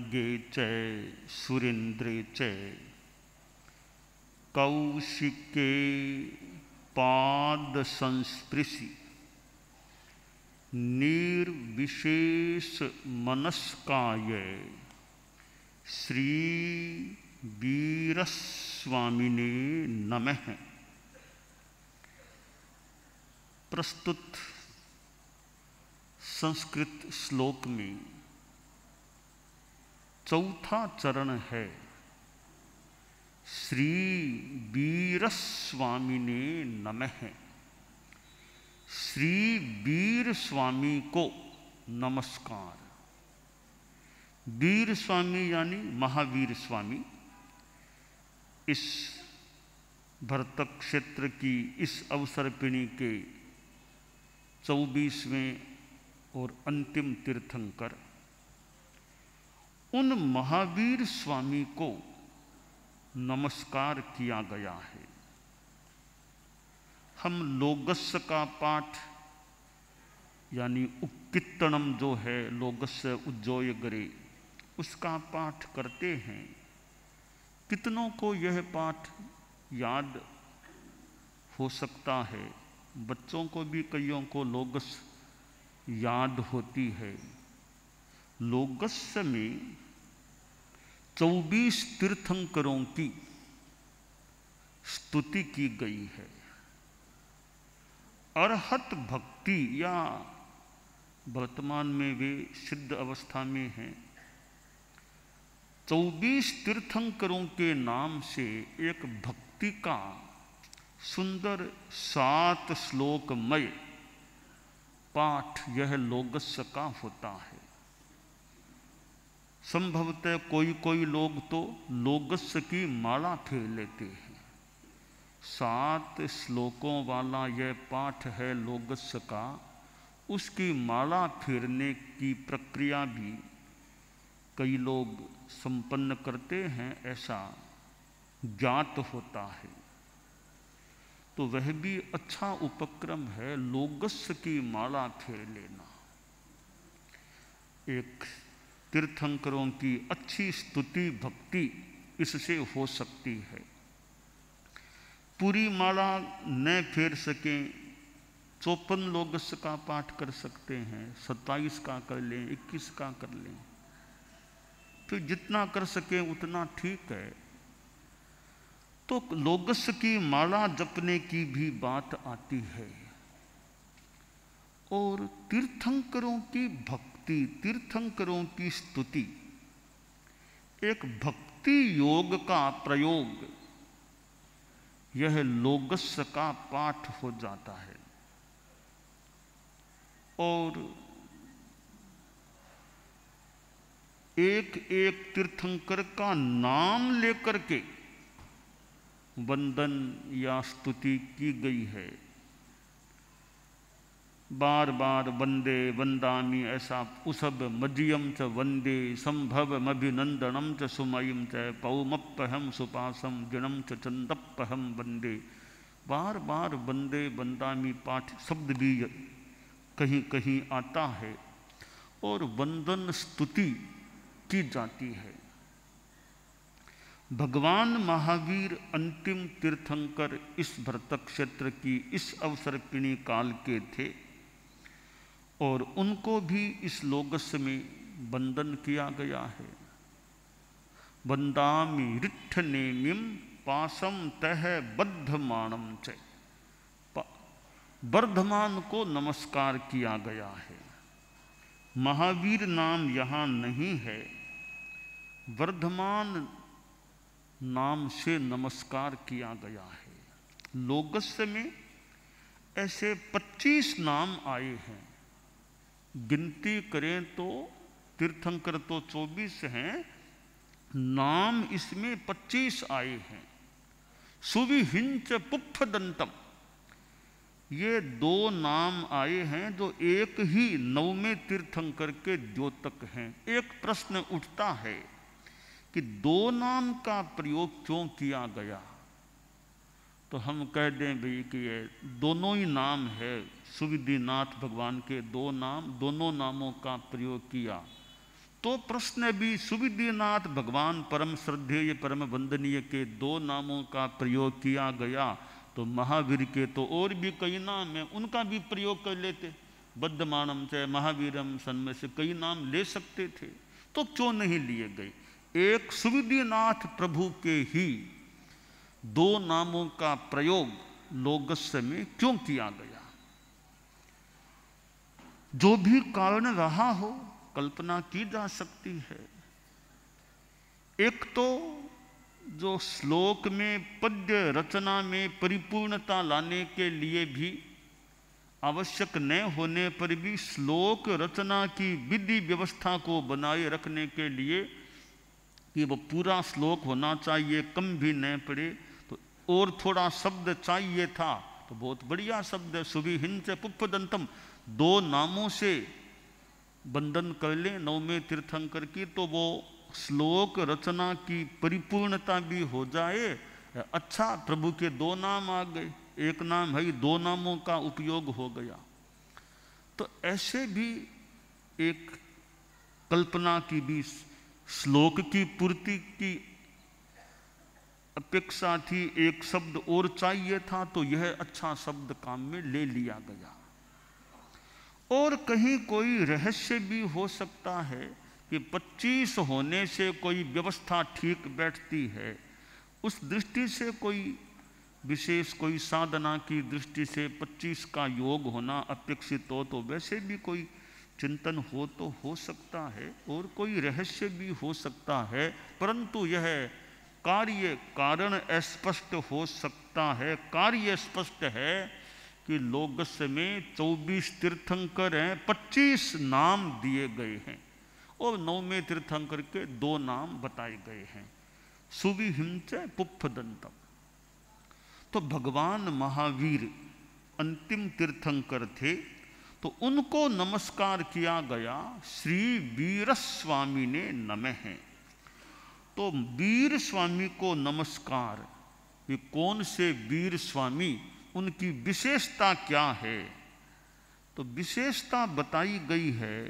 नगे च सुरेन्द्रे च कौशिके पाद संस्पृशि निर्विशेष मनस्काय श्री वीरस्वामिने नमः। प्रस्तुत संस्कृत श्लोक में चौथा चरण है श्री वीरस्वामिने नमः। श्री वीर स्वामी को नमस्कार। वीर स्वामी यानी महावीर स्वामी इस भरतक क्षेत्र की इस अवसर्पिणी के 24वें और अंतिम तीर्थंकर, उन महावीर स्वामी को नमस्कार किया गया है। हम लोगस्य का पाठ यानी उपकीर्तनम जो है, लोगस्य उज्जोय गरे, उसका पाठ करते हैं। कितनों को यह पाठ याद हो सकता है? बच्चों को भी कईयों को लोगस याद होती है। लोगस्य में 24 तीर्थंकरों की स्तुति की गई है। अरहत भक्ति या वर्तमान में वे सिद्ध अवस्था में हैं। 24 तीर्थंकरों के नाम से एक भक्ति का सुंदर 7 श्लोकमय पाठ यह लोगस्य का होता है। संभवतः कोई कोई लोग तो लोगस्य की माला फेर लेते हैं। 7 श्लोकों वाला यह पाठ है लोगस्य का। उसकी माला फेरने की प्रक्रिया भी कई लोग संपन्न करते हैं, ऐसा ज्ञात होता है। तो वह भी अच्छा उपक्रम है, लोगस्य की माला फेर लेना। एक तीर्थंकरों की अच्छी स्तुति भक्ति इससे हो सकती है। पूरी माला न फेर सकें 54 लोगस्य का पाठ कर सकते हैं, 27 का कर लें, 21 का कर लें, फिर जितना कर सकें उतना ठीक है। तो लोगस्य की माला जपने की भी बात आती है। और तीर्थंकरों की भक्ति, तीर्थंकरों की स्तुति, एक भक्ति योग का प्रयोग यह लोगस्य का पाठ हो जाता है। और एक एक तीर्थंकर का नाम लेकर के वंदन या स्तुति की गई है। बार बार वंदे वंदामि ऐसा उसब मजियम च वंदे संभवमभिनंदनम च सुमयिम च पौमप्पहम सुपासम जिणम च चंदप्पहम वंदे। बार बार वंदे वंदामि पाठ शब्द भी कहीं कहीं आता है और वंदन स्तुति की जाती है। भगवान महावीर अंतिम तीर्थंकर इस भरतक क्षेत्र की इस अवसर्पिणी काल के थे और उनको भी इस लोगस्य में वंदन किया गया है। वंदामि रिट्ठनेमिं पासम तह बद्धमानम च। वर्धमान को नमस्कार किया गया है। महावीर नाम यहाँ नहीं है, वर्धमान नाम से नमस्कार किया गया है। लोगस्य में ऐसे 25 नाम आए हैं। गिनती करें तो तीर्थंकर तो 24 हैं, नाम इसमें 25 आए हैं। सुविहिंच पुप्फदंतम, ये 2 नाम आए हैं जो एक ही 9वें तीर्थंकर के द्योतक हैं। एक प्रश्न उठता है कि 2 नाम का प्रयोग क्यों किया गया? तो हम कह दें भाई कि ये दोनों ही नाम है, सुविधिनाथ भगवान के 2 नाम, दोनों नामों का प्रयोग किया तो प्रश्न भी सुविधिनाथ भगवान परम श्रद्धेय परम वंदनीय के 2 नामों का प्रयोग किया गया, तो महावीर के तो और भी कई नाम हैं, उनका भी प्रयोग कर लेते। बद्धमानम चाहे महावीरम सन में से कई नाम ले सकते थे, तो क्यों नहीं लिए गए? एक सुविधिनाथ प्रभु के ही 2 नामों का प्रयोग लोगस्य में क्यों किया गया? जो भी कारण रहा हो कल्पना की जा सकती है। एक तो जो श्लोक में पद्य रचना में परिपूर्णता लाने के लिए भी आवश्यक न होने पर भी श्लोक रचना की विधि व्यवस्था को बनाए रखने के लिए कि वो पूरा श्लोक होना चाहिए, कम भी न पड़े, तो और थोड़ा शब्द चाहिए था, तो बहुत बढ़िया शब्द है सुविहिंच पुप्पदंतम, 2 नामों से बंधन कर ले नवमे तीर्थंकर की, तो वो श्लोक रचना की परिपूर्णता भी हो जाए। अच्छा, प्रभु के 2 नाम आ गए, एक नाम है, 2 नामों का उपयोग हो गया। तो ऐसे भी एक कल्पना की भी श्लोक की पूर्ति की अपेक्षा थी, एक शब्द और चाहिए था, तो यह अच्छा शब्द काम में ले लिया गया। और कहीं कोई रहस्य भी हो सकता है कि 25 होने से कोई व्यवस्था ठीक बैठती है, उस दृष्टि से कोई विशेष कोई साधना की दृष्टि से 25 का योग होना अपेक्षित हो, तो वैसे भी कोई चिंतन हो तो हो सकता है, और कोई रहस्य भी हो सकता है, परंतु यह कार्य कारण स्पष्ट हो सकता है। कार्य स्पष्ट है कि लोगस्य में 24 तीर्थंकर हैं, 25 नाम दिए गए हैं, और 9वें तीर्थंकर के 2 नाम बताए गए हैं, सुविहिंच पुप्पदंतम। तो भगवान महावीर अंतिम तीर्थंकर थे, तो उनको नमस्कार किया गया, श्री वीर स्वामी ने नमः है। तो वीर स्वामी को नमस्कार, ये कौन से वीर स्वामी, उनकी विशेषता क्या है? तो विशेषता बताई गई है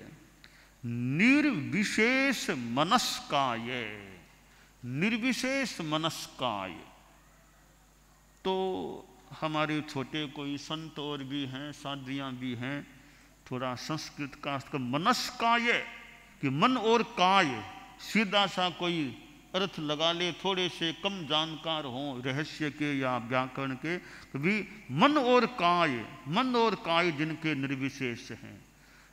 निर्विशेष मनस्काय, निर्विशेष मनस्काय। तो हमारे छोटे कोई संत और भी हैं, साधियाँ भी हैं, थोड़ा संस्कृत का मनस्काय कि मन और काय, सीधा सा कोई अर्थ लगा ले, थोड़े से कम जानकार हों रहस्य के या व्याकरण के, कभी मन और काय जिनके निर्विशेष हैं,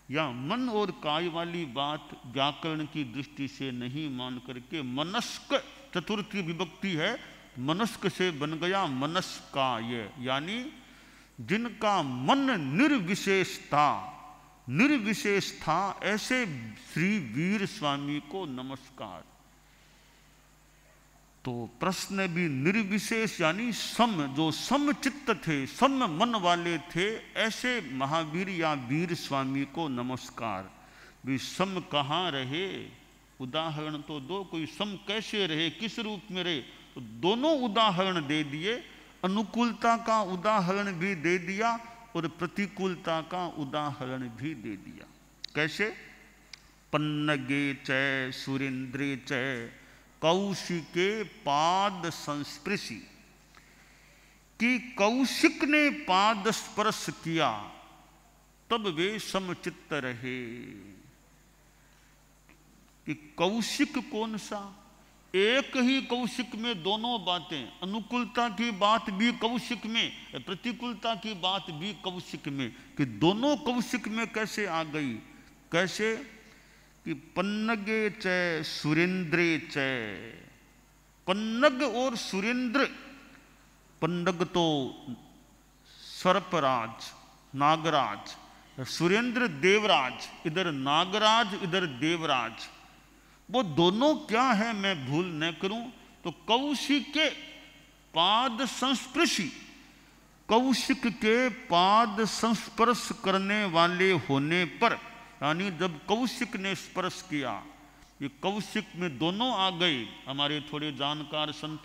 या मन और काय वाली बात व्याकरण की दृष्टि से नहीं मान करके मनस्क, चतुर्थी विभक्ति है, मनस्क से बन गया मनस्काय, यानी जिनका मन निर्विशेष था, ऐसे श्री वीर स्वामी को नमस्कार। तो प्रश्न भी निर्विशेष यानी सम, जो समचित्त थे, सम मन वाले थे, ऐसे महावीर या वीर स्वामी को नमस्कार। भी सम कहाँ रहे, उदाहरण तो दो, कोई सम कैसे रहे, किस रूप में रहे, तो दोनों उदाहरण दे दिए, अनुकूलता का उदाहरण भी दे दिया और प्रतिकूलता का उदाहरण भी दे दिया। कैसे? पन्नगे च सुरेंद्रे च कौशिके पाद संस्पृशि, कि कौशिक ने पाद स्पर्श किया तब वे समचित्त रहे। कि कौशिक कौन सा? एक ही कौशिक में दोनों बातें, अनुकूलता की बात भी कौशिक में, प्रतिकूलता की बात भी कौशिक में, कि दोनों कौशिक में कैसे आ गई? कैसे? कि पन्नगे च सुरेंद्रे च, पन्नग और सुरेंद्र, पन्नग तो सर्पराज नागराज, सुरेंद्र देवराज, इधर नागराज इधर देवराज, वो दोनों क्या है मैं भूल न करूं, तो कौशिक के पाद संस्पृशि, कौशिक के पाद संस्पर्श करने वाले होने पर, यानी जब कौशिक ने स्पर्श किया, ये कौशिक में दोनों आ गए। हमारे थोड़े जानकार संत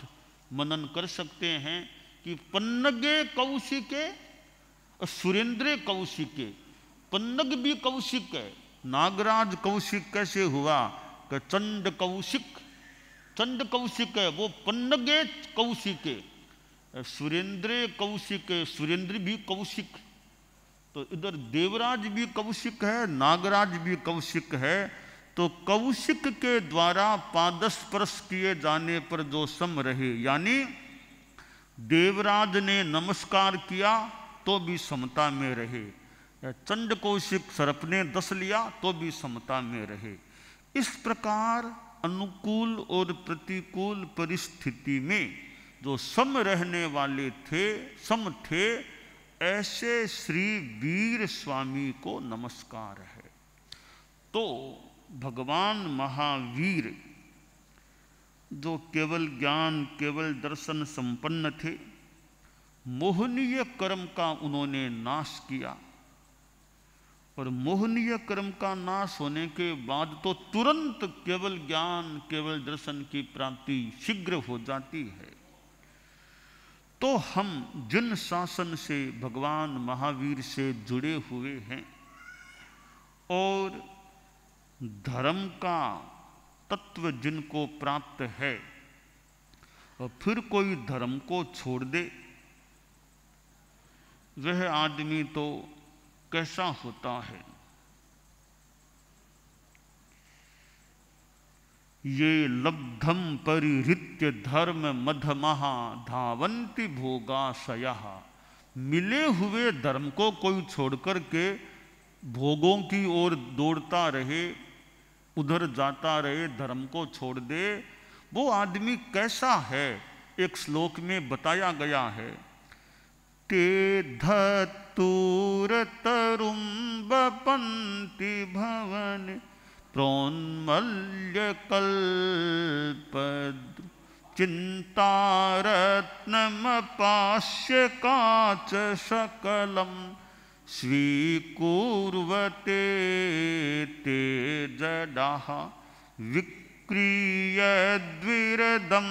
मनन कर सकते हैं कि पन्नगे कौशिके और सुरेंद्र कौशिके, पन्नग भी कौशिक है, नागराज कौशिक कैसे हुआ? कि चंड कौशिक, चंड कौशिक है वो पन्नगे कौशिके, सुरेंद्र कौशिक, सुरेंद्र भी कौशिक, तो इधर देवराज भी कौशिक है, नागराज भी कौशिक है। तो कौशिक के द्वारा पादस्पर्श किए जाने पर जो सम रहे, यानी देवराज ने नमस्कार किया तो भी समता में रहे, चंड कौशिक सर्प ने दस लिया तो भी समता में रहे। इस प्रकार अनुकूल और प्रतिकूल परिस्थिति में जो सम रहने वाले थे, सम थे, ऐसे श्री वीर स्वामी को नमस्कार है। तो भगवान महावीर जो केवल ज्ञान केवल दर्शन संपन्न थे, मोहनीय कर्म का उन्होंने नाश किया, और मोहनीय कर्म का नाश होने के बाद तो तुरंत केवल ज्ञान केवल दर्शन की प्राप्ति शीघ्र हो जाती है। तो हम जिन शासन से भगवान महावीर से जुड़े हुए हैं और धर्म का तत्व जिनको प्राप्त है, और फिर कोई धर्म को छोड़ दे, वह आदमी तो कैसा होता है। ये लब्धम परिहृत्य धर्म मधमहा धावंति भोगाशयः, मिले हुए धर्म को कोई छोड़कर के भोगों की ओर दौड़ता रहे, उधर जाता रहे, धर्म को छोड़ दे, वो आदमी कैसा है। एक श्लोक में बताया गया है, ते धत्तूर तरुं वपन्ति भवन प्रोन्मल्य कल्पद्रु चिन्तारत्नमपास्य काच सकलं स्वीकुर्वते ते जडाः विक्रीय द्विरदं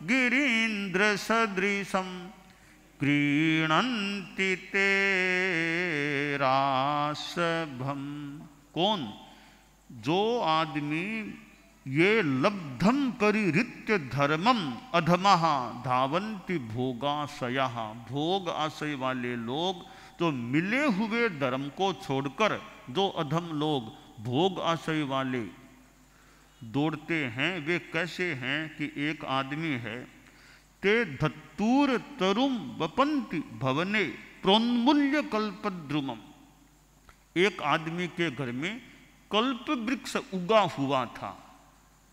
गिरीन्द्रसदृशं क्रीणन्ति ते रासभम। कौन? जो आदमी ये लब्धम परिहृत्य धर्मम अधमः धावन्ति भोगाशयः, भोग आशय वाले लोग जो मिले हुए धर्म को छोड़कर जो अधम लोग भोग आशय वाले दौड़ते हैं, वे कैसे हैं कि एक आदमी है, ते धत्तूर तरुम वपन्ति भवने प्रोन्मूल्य कल्पद्रुमम। एक आदमी के घर में कल्प वृक्ष उगा हुआ था,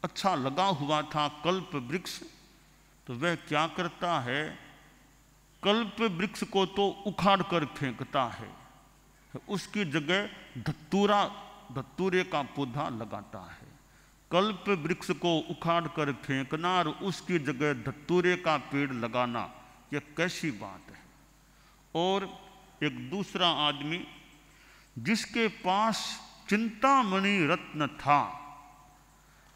अच्छा लगा हुआ था कल्प वृक्ष, तो वह क्या करता है, कल्प वृक्ष को तो उखाड़ कर फेंकता है, उसकी जगह धत्तूरे का पौधा लगाता है। कल्प वृक्ष को उखाड़ कर फेंकना और उसकी जगह धत्तूरे का पेड़ लगाना, यह कैसी बात है। और एक दूसरा आदमी जिसके पास चिंतामणि रत्न था,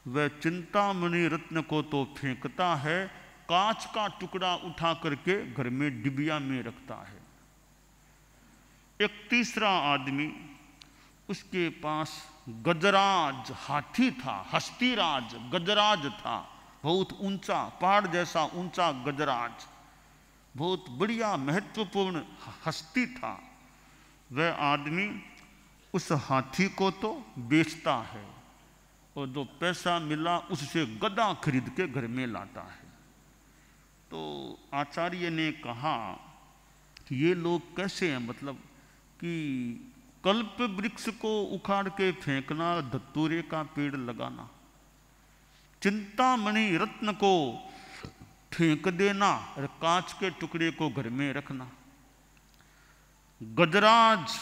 वह चिंतामणि रत्न को तो फेंकता है, कांच का टुकड़ा उठा करके घर में डिबिया में रखता है। एक तीसरा आदमी, उसके पास गजराज हाथी था, हस्तीराज गजराज था, बहुत ऊंचा, पहाड़ जैसा ऊंचा गजराज, बहुत बढ़िया महत्वपूर्ण हस्ती था। वह आदमी उस हाथी को तो बेचता है और जो पैसा मिला उससे गधा खरीद के घर में लाता है। तो आचार्य ने कहा कि ये लोग कैसे हैं, मतलब कि कल्प वृक्ष को उखाड़ के फेंकना, धत्तूरे का पेड़ लगाना, चिंतामणि रत्न को फेंक देना और कांच के टुकड़े को घर में रखना, गजराज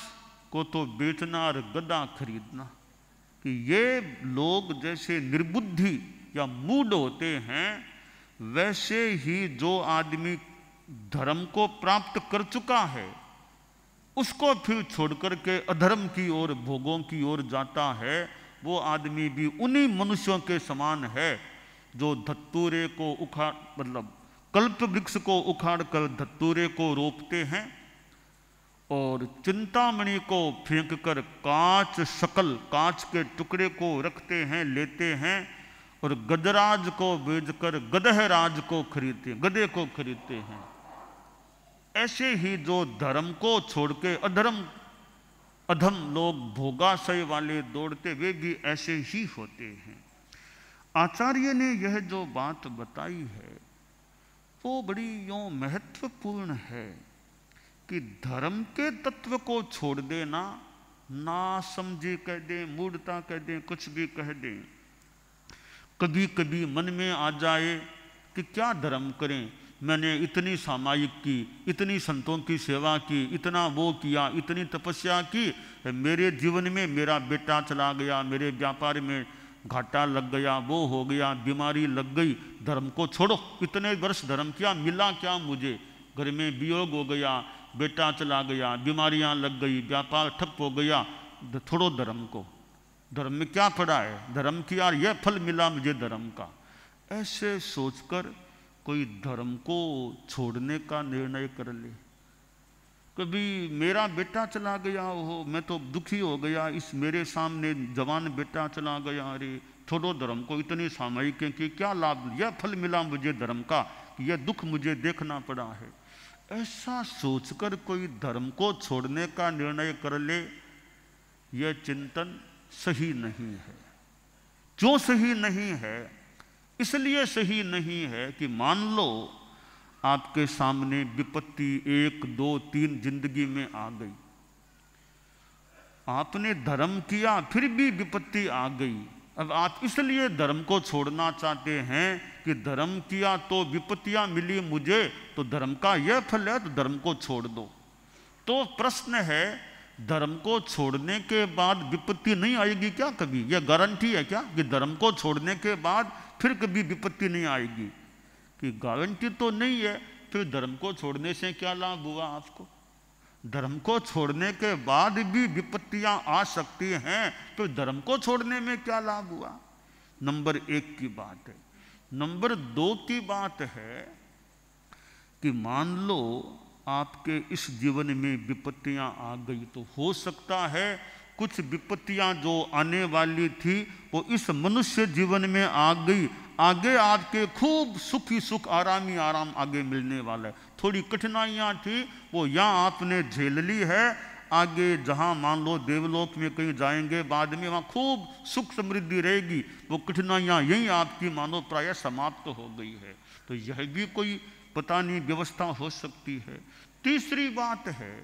को तो बेचना और गधा खरीदना, कि ये लोग जैसे निर्बुद्धि या मूढ़ होते हैं, वैसे ही जो आदमी धर्म को प्राप्त कर चुका है उसको फिर छोड़कर के अधर्म की ओर भोगों की ओर जाता है, वो आदमी भी उन्हीं मनुष्यों के समान है जो धत्तूरे को कल्प वृक्ष को उखाड़ कर धत्तूरे को रोपते हैं और चिंतामणि को फेंक कर कांच शकल, कांच के टुकड़े को रखते हैं, लेते हैं और गजराज को बेचकर गदहराज को खरीदते, गधे को खरीदते हैं। ऐसे ही जो धर्म को छोड़ के अधम लोग भोगाशय वाले दौड़ते, वे भी ऐसे ही होते हैं। आचार्य ने यह जो बात बताई है वो बड़ी यूं महत्वपूर्ण है कि धर्म के तत्व को छोड़ देना, ना समझे कह दें, मूढ़ता कह दें, कुछ भी कह दें। कभी कभी मन में आ जाए कि क्या धर्म करें, मैंने इतनी सामायिक की, इतनी संतों की सेवा की, इतना वो किया, इतनी तपस्या की, मेरे जीवन में मेरा बेटा चला गया, मेरे व्यापार में घाटा लग गया, वो हो गया, बीमारी लग गई, धर्म को छोड़ो। इतने वर्ष धर्म किया, मिला क्या मुझे? घर में वियोग हो गया, बेटा चला गया, बीमारियां लग गई, व्यापार ठप हो गया, छोड़ो धर्म को। धर्म में क्या पड़ा है? धर्म किया, यह फल मिला मुझे धर्म का। ऐसे सोचकर कोई धर्म को छोड़ने का निर्णय कर ले। कभी मेरा बेटा चला गया हो, मैं तो दुखी हो गया, इस मेरे सामने जवान बेटा चला गया, अरे छोड़ो धर्म को, इतनी सामयिक है कि क्या लाभ, यह फल मिला मुझे धर्म का, यह दुख मुझे देखना पड़ा है। ऐसा सोचकर कोई धर्म को छोड़ने का निर्णय कर ले, यह चिंतन सही नहीं है। क्यों सही नहीं है? इसलिए सही नहीं है कि मान लो आपके सामने विपत्ति 1, 2, 3 जिंदगी में आ गई, आपने धर्म किया फिर भी विपत्ति आ गई। अब आप इसलिए धर्म को छोड़ना चाहते हैं कि धर्म किया तो विपत्तियां मिली मुझे, तो धर्म का यह फल है, तो धर्म को छोड़ दो। तो प्रश्न है, धर्म को छोड़ने के बाद विपत्ति नहीं आएगी क्या कभी? यह गारंटी है क्या कि धर्म को छोड़ने के बाद फिर कभी विपत्ति नहीं आएगी? कि गारंटी तो नहीं है। फिर धर्म को छोड़ने से क्या लाभ हुआ आपको? धर्म को छोड़ने के बाद भी विपत्तियां आ सकती हैं, तो धर्म को छोड़ने में क्या लाभ हुआ? नंबर 1 की बात है। नंबर 2 की बात है कि मान लो आपके इस जीवन में विपत्तियां आ गई, तो हो सकता है कुछ विपत्तियां जो आने वाली थी वो इस मनुष्य जीवन में आ गई, आगे आपके खूब सुखी सुख, आरामी आराम आगे मिलने वाला है। थोड़ी कठिनाइयां थी वो यहाँ आपने झेल ली है, आगे जहाँ मान लो देवलोक में कहीं जाएंगे बाद में, वहाँ खूब सुख समृद्धि रहेगी, वो कठिनाइयां यहीं आपकी मानो प्राय समाप्त हो गई है। तो यह भी कोई पता नहीं व्यवस्था हो सकती है। तीसरी बात है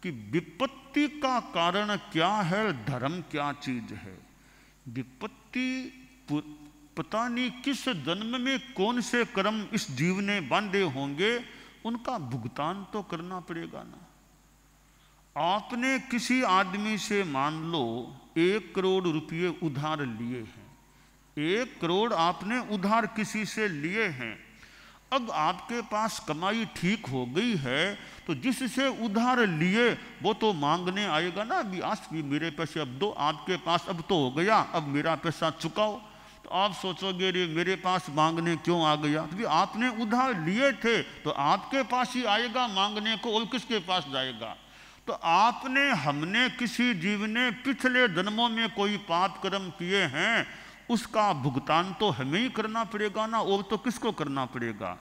कि विपत्ति का कारण क्या है, धर्म क्या चीज है। विपत्ति पता नहीं किस जन्म में कौन से कर्म इस जीव ने बांधे होंगे, उनका भुगतान तो करना पड़ेगा ना। आपने किसी आदमी से मान लो 1 करोड़ रुपये उधार लिए हैं, 1 करोड़ आपने उधार किसी से लिए हैं। अब आपके पास कमाई ठीक हो गई है, तो जिससे उधार लिए वो तो मांगने आएगा ना, अभी आज भी मेरे पैसे अब दो, आपके पास अब तो हो गया, अब मेरा पैसा चुकाओ। तो आप सोचोगे रे मेरे पास मांगने क्यों आ गया? तो आपने उधार लिए थे तो आपके पास ही आएगा मांगने को, और किसके पास जाएगा? तो आपने, हमने, किसी जीव ने पिछले जन्मों में कोई पाप कर्म किए हैं, उसका भुगतान तो हमें ही करना पड़ेगा ना, और तो किसको करना पड़ेगा?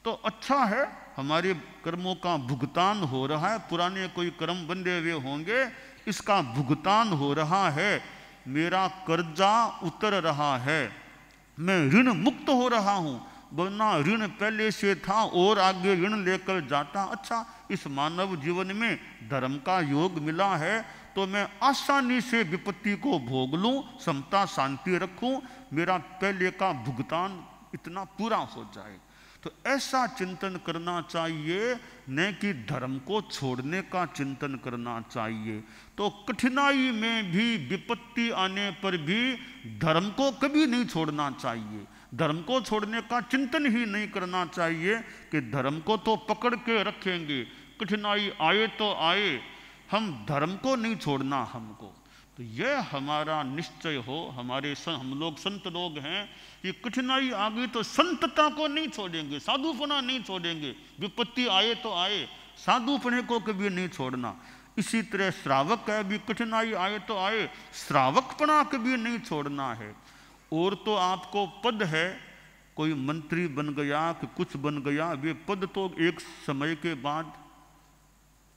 तो अच्छा है हमारे कर्मों का भुगतान हो रहा है, पुराने कोई कर्म बंधे हुए होंगे, इसका भुगतान हो रहा है, मेरा कर्जा उतर रहा है, मैं ऋण मुक्त हो रहा हूं, वरना ऋण पहले से था और आगे ऋण लेकर जाता। अच्छा, इस मानव जीवन में धर्म का योग मिला है तो मैं आसानी से विपत्ति को भोग लूं, समता शांति रखूं, मेरा पहले का भुगतान इतना पूरा हो जाए। तो ऐसा चिंतन करना चाहिए, न कि धर्म को छोड़ने का चिंतन करना चाहिए। तो कठिनाई में भी, विपत्ति आने पर भी धर्म को कभी नहीं छोड़ना चाहिए, धर्म को छोड़ने का चिंतन ही नहीं करना चाहिए कि धर्म को तो पकड़ के रखेंगे, कठिनाई आए तो आए, हम धर्म को नहीं छोड़ना हमको। तो यह हमारा निश्चय हो, हम लोग संत लोग हैं, ये कठिनाई आ गई तो संतता को नहीं छोड़ेंगे, साधुपना नहीं छोड़ेंगे, विपत्ति आए तो आए, साधुपने को कभी नहीं छोड़ना। इसी तरह श्रावक है, भी कठिनाई आए तो आए, श्रावकपना कभी नहीं छोड़ना है। और तो आपको पद है, कोई मंत्री बन गया कि कुछ बन गया, वे पद तो एक समय के बाद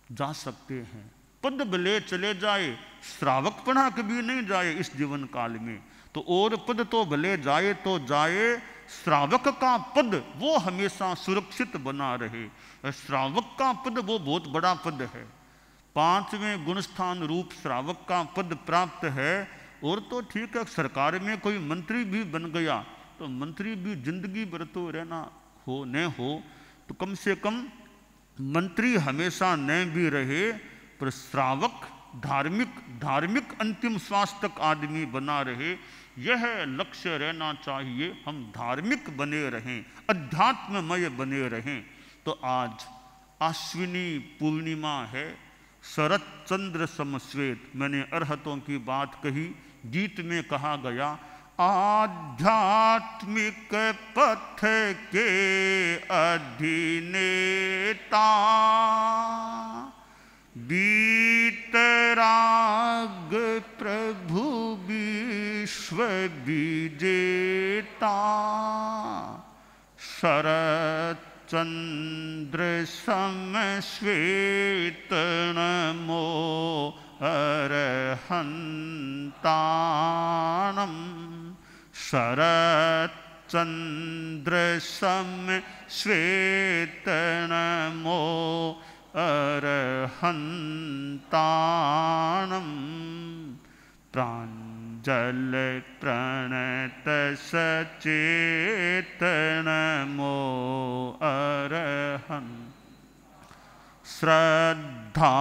जा सकते हैं। पद भले चले जाए, श्रावकपना कभी नहीं जाए इस जीवन काल में। तो और पद तो भले जाए तो जाए, श्रावक का पद वो हमेशा सुरक्षित बना रहे। श्रावक का पद वो बहुत बड़ा पद है, 5वें गुणस्थान रूप श्रावक का पद प्राप्त है। और तो ठीक है, सरकार में कोई मंत्री भी बन गया तो मंत्री भी जिंदगी भर तो रहना हो न हो, तो कम से कम मंत्री हमेशा न भी रहे, पर श्रावक धार्मिक अंतिम श्वास तक आदमी बना रहे, यह लक्ष्य रहना चाहिए। हम धार्मिक बने रहें, अध्यात्ममय बने रहें। तो आज अश्विनी पूर्णिमा है, शरत चंद्र समश्वेत। मैंने अरहतों की बात कही, गीत में कहा गया, आध्यात्मिक पथ के अधिनेता, बीतराग प्रभु विश्व विजेता, शरत चंद्र समश्वेत नमो अरहंताणं, शरत चंद्र समश्वेत नमो अरहंताणं, प्राञ्जल प्रणत सचेत नमो अरहं, श्रद्धा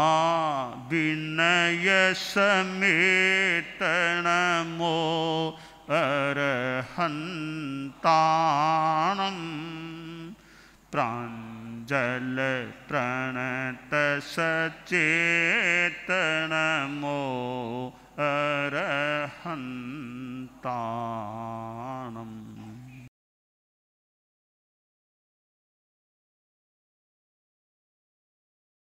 विनय समेत नमो अरहंताणं, प्राञ्जल प्रणत सचेत नमो अरहंताणं।